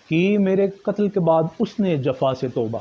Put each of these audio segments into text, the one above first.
कि मेरे कत्ल के बाद उसने जफा से तौबा।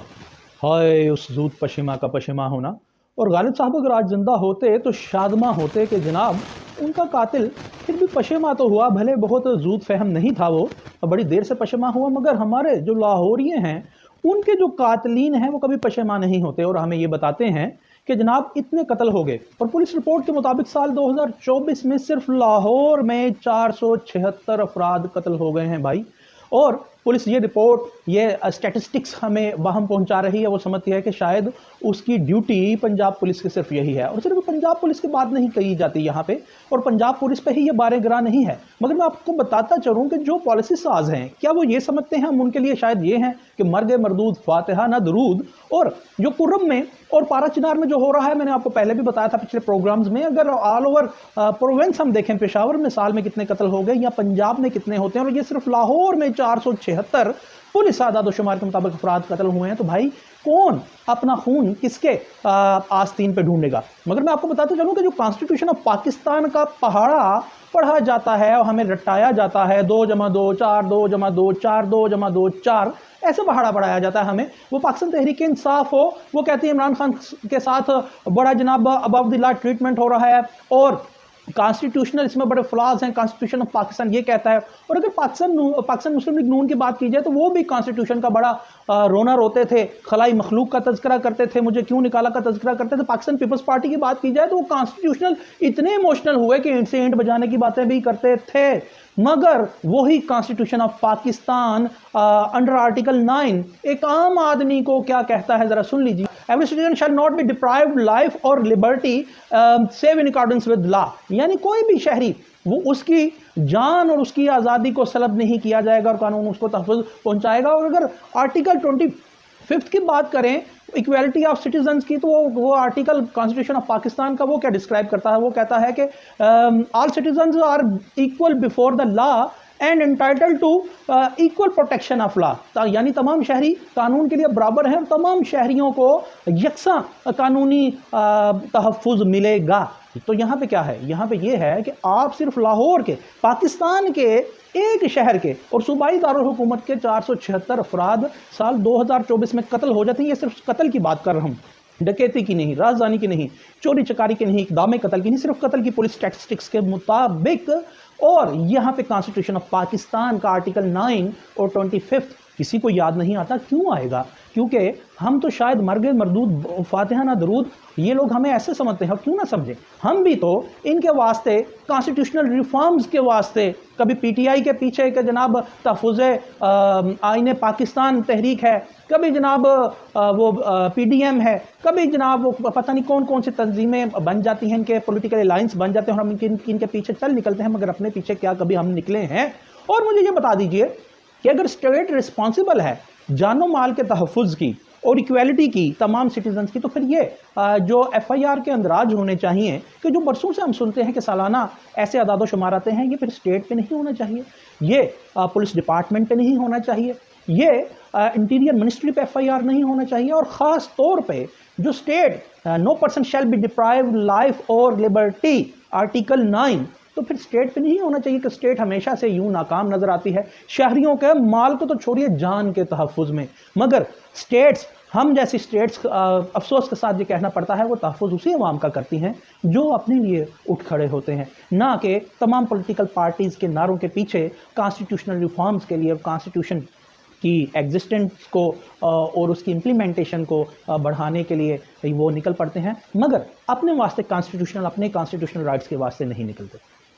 हाय उस जूद पशिमा का पशिमा होना। और गालिब साहब अगर आज जिंदा होते तो शादमा होते कि जनाब उनका कातिल फिर भी पशिमा तो हुआ, भले बहुत जूद फहम नहीं था, वो बड़ी देर से पशिमा हुआ, मगर हमारे जो लाहौरिये हैं उनके जो कातलीन हैं वो कभी पशिमा नहीं होते। और हमें ये बताते हैं कि जनाब इतने कत्ल हो गए, और पुलिस रिपोर्ट के मुताबिक साल 2024 में सिर्फ लाहौर में 476 अफराद कत्ल हो गए हैं भाई। और पुलिस ये रिपोर्ट, ये स्टैटिस्टिक्स हमें वहम पहुंचा रही है, वो समझती है कि शायद उसकी ड्यूटी पंजाब पुलिस की सिर्फ यही है। और सिर्फ पंजाब पुलिस की बात नहीं कही जाती यहाँ पे, और पंजाब पुलिस पे ही ये बारे गिरा नहीं है, मगर मैं आपको बताता चलूँ कि जो पॉलिसी साज हैं क्या वो ये समझते हैं हम उनके लिए शायद ये हैं कि मर्ग मरदूद फातिहा ना दरूद। और जो कुर्रम में और पारा चिनार में जो हो रहा है, मैंने आपको पहले भी बताया था पिछले प्रोग्राम्स में, अगर ऑल ओवर प्रोविंस हम देखें, पेशावर में साल में कितने कत्ल हो गए या पंजाब में कितने होते हैं, और ये सिर्फ लाहौर में 476 पुलिस आदाद-ओ-शुमार के मुताबिक अफराद कत्ल हुए हैं, तो भाई कौन अपना खून किसके आस्तीन पे ढूंढेगा। मगर मैं आपको बताते चलूं कि जो कॉन्स्टिट्यूशन ऑफ पाकिस्तान का पहाड़ा पढ़ा जाता है और हमें रटाया जाता है 2 + 2 4 2 + 2 4 2 + 2 4, ऐसे पहाड़ा पढ़ाया जाता है हमें। वो पाकिस्तान तहरीक इंसाफ हो, वो कहती है इमरान खान के साथ बड़ा जनाब अबव द लॉ ट्रीटमेंट हो रहा है, और कॉन्स्टिट्यूशनल इसमें बड़े फ्लॉज हैं, कॉन्स्टिट्यूशन ऑफ पाकिस्तान ये कहता है। और अगर पाकिस्तान मुस्लिम लीग नून की बात की जाए तो वो भी कॉन्स्टिट्यूशन का बड़ा रोना रोते थे, खलाई मखलूक का तज़किरा करते थे, मुझे क्यों निकाला का तज़किरा करते थे। पाकिस्तान पीपल्स पार्टी की बात की जाए तो वो कॉन्स्टिट्यूशनल इतने इमोशनल हुए कि इनसे ईंट बजाने की बातें भी करते थे, मगर वही constitution of Pakistan under article 9 एक आम आदमी को क्या कहता है, जरा सुन लीजिए। Every citizen shall not be deprived life और liberty save in accordance with law, यानी कोई भी शहरी वो उसकी जान और उसकी आज़ादी को सलब नहीं किया जाएगा और कानून उसको तहफ़्फ़ुज़ पहुंचाएगा। और अगर आर्टिकल 25 की बात करें इक्वालिटी ऑफ सिटीजन्स की, तो वो आर्टिकल कॉन्स्टिट्यूशन ऑफ पाकिस्तान का वो क्या डिस्क्राइब करता है, वो कहता है कि all citizens are equal before the law and entitled to equal protection of law, यानी तमाम शहरी कानून के लिए बराबर हैं और तमाम शहरियों को यकसा कानूनी तहफ़्फ़ुज़ मिलेगा। तो यहाँ पे क्या है, यहाँ पे ये है कि आप सिर्फ लाहौर के, पाकिस्तान के एक शहर के और सूबाई दारुल हुकूमत के 476 अफराद साल 2024 में कत्ल हो जाते हैं। ये सिर्फ कत्ल की बात कर रहा हूँ, डकैती की नहीं, राजधानी की नहीं, चोरी चकारी की नहीं, इक़दाम कत्ल की नहीं, सिर्फ कत्ल की पुलिस स्टैटिस्टिक्स के मुताबिक। और यहाँ पे कॉन्स्टिट्यूशन ऑफ पाकिस्तान का आर्टिकल 9 और 25 किसी को याद नहीं आता। क्यों आएगा? क्योंकि हम तो शायद मर्ग मरदूद फातिहा ना दरूद ये लोग हमें ऐसे समझते हैं, क्यों ना समझे, हम भी तो इनके वास्ते कॉन्स्टिट्यूशनल रिफॉर्म्स के वास्ते, कभी पीटीआई के पीछे के जनाब तहफ़्फ़ुज़ आईन पाकिस्तान तहरीक है, कभी जनाब वो पीडीएम है, कभी जनाब वो पता नहीं कौन कौन सी तंजीमें बन जाती हैं, इनके पॉलिटिकल अलायंस बन जाते हैं और हम इनके पीछे चल निकलते हैं, मगर अपने पीछे क्या कभी हम निकले हैं? और मुझे ये बता दीजिए कि अगर स्टेट रिस्पॉन्सिबल है जानो माल के तहफ़्फ़ुज़ की और इक्वालिटी की तमाम सिटीजन्स की, तो फिर ये जो एफआईआर के अंदराज होने चाहिए कि जो बरसों से हम सुनते हैं कि सालाना ऐसे अदाद शुमार आते हैं, ये फिर स्टेट पे नहीं होना चाहिए, ये पुलिस डिपार्टमेंट पे नहीं होना चाहिए, ये इंटीरियर मिनिस्ट्री पे एफआईआर नहीं होना चाहिए, और ख़ास तौर पे जो state no person shall be deprived life और लिबर्टी आर्टिकल 9, तो फिर स्टेट पे नहीं होना चाहिए कि स्टेट हमेशा से यूं नाकाम नजर आती है शहरियों के माल को तो छोड़िए जान के तहफ़्फ़ुज़ में। मगर स्टेट्स, हम जैसी स्टेट्स अफसोस के साथ ये कहना पड़ता है, वो तहफ़्फ़ुज़ उसी अवाम का करती हैं जो अपने लिए उठ खड़े होते हैं, ना कि तमाम पॉलिटिकल पार्टीज़ के नारों के पीछे कॉन्स्टिट्यूशनल रिफॉर्म्स के लिए, कॉन्स्टिट्यूशन की एग्जिस्टेंस को और उसकी इम्प्लीमेंटेशन को बढ़ाने के लिए वो निकल पड़ते हैं, मगर अपने वास्ते कॉन्स्टिट्यूशनल, अपने कॉन्स्टिट्यूशनल राइट्स के वास्ते नहीं निकलते।